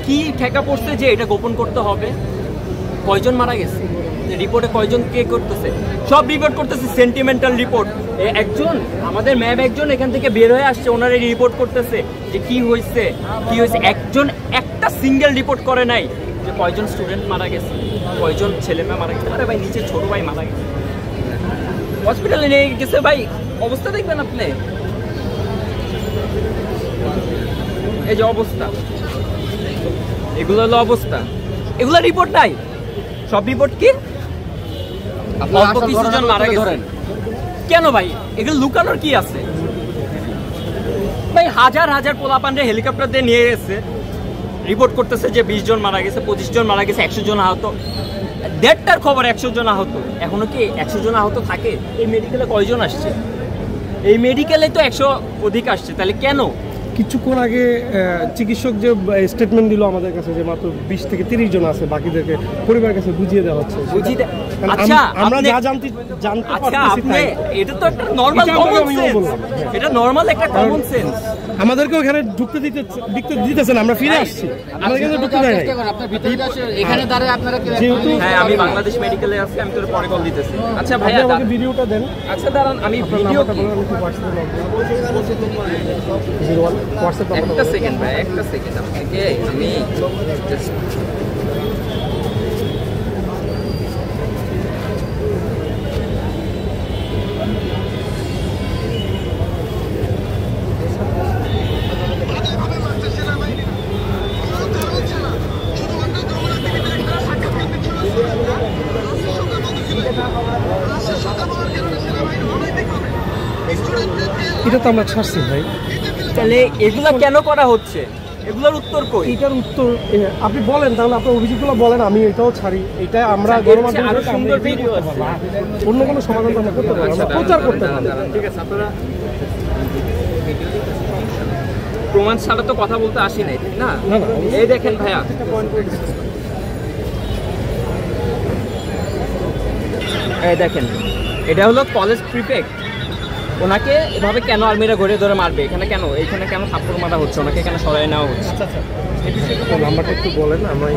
কি ঠেকা পড়ছে যে এটা গোপন করতে হবে? কয়জন মারা গেছে রিপোর্টে, কয়জন কে করতেছে? সব রিপোর্ট করতেছে সেন্টিমেন্টাল রিপোর্ট। একজন আমাদের ম্যাম একজন এখান থেকে বের হয়ে আসছে, ওনারা রিপোর্ট করতেছে যে কি হয়েছে কি হয়েছে। একজন একটা সিঙ্গেল রিপোর্ট করে নাই যে কয়জন স্টুডেন্ট মারা গেছে, কয়জন ছেলে মেয়ে মারা গেছে। আরে ভাই নিচে ছোট ভাই মারা গেছে, হসপিটালে নিয়ে গেছে ভাই, অবস্থা দেখবেন আপনি। এই যে অবস্থা, এগুলো হলো অবস্থা, এগুলো রিপোর্ট নাই, সব রিপোর্ট কি অল্প কিছুজন মারা গেছে। কেন ভাই এগুলো লুকানোর কি আছে ভাই? হাজার হাজার পোলাপানরে হেলিকপ্টার দিয়ে নিয়ে গেছে, রিপোর্ট করতেছে যে 20 জন মারা গেছে, 25 জন মারা গেছে, 100 জন আহত। দেড়টার খবর 100 জন আহত। এখনো কি 100 জন আহত থাকে? এই মেডিকেলে কয়জন আসছে? এই মেডিকেলে তো 100 অধিক আসছে, তাহলে কেন? কিছুক্ষণ আগে চিকিৎসক যে স্টেটমেন্ট দিল আমাদের কাছে যে মাত্র 20 থেকে 30 জন আছে, বাকিদেরকে পরিবারের কাছে বুঝিয়ে দেওয়া হচ্ছে। আচ্ছা আমরা যা জানতে পারতেছি তাই। এটা তো একটা নরমাল কমন সেন্স, এটা নরমাল একটা কমন সেন্স। আমাদেরকে ওখানে ঢুকতে দিতেছেন, আমরা ফিরে আসছি, আমাদের কিন্তু ঢুকতে দেয় না। এখানে দাঁড়ায় আপনারা হ্যাঁ, আমি বাংলাদেশ মেডিকেলে আছি, আমি তোর পরে কল দিতেছি। আচ্ছা ভাইয়া আমাকে ভিডিওটা দেন। আচ্ছা দাঁড়ান, আমি ভিডিও একটা সেকেন্ড ভাই, একটা সেকেন্ড আপনাকে আমি জাস্ট এটা তো আমরা ছাড়ছি ভাই। তাহলে এগুলা কেন করা হচ্ছে? এগুলোর উত্তর কই? এটার উত্তর আপনি বলেন, তাহলে আপনার অভিযোগগুলো বলেন, আমি এটাও ছাড়ি। এটা আমরা আরো সুন্দর ভিডিও আছে, অন্য কোনো সমাধান তো আমরা করতে পারবো না, প্রচার করতে পারবো। ঠিক আছে, আপনারা প্রমাণ ছাড়া তো কথা বলতে আসি নাই, ঠিক না? এই দেখেন ভাইয়া, এই দেখেন, এটা হলো কলেজ প্রিফেক্ট। ওনাকে এভাবে কেন আর্মিরা ঘুরে ধরে মারবে? এখানে কেন, এইখানে কেন থাপ্পড় মারা হচ্ছে? ওনাকে কেন সরাই নেওয়া হচ্ছে? নাম্বারটা একটু বলেন। আমরা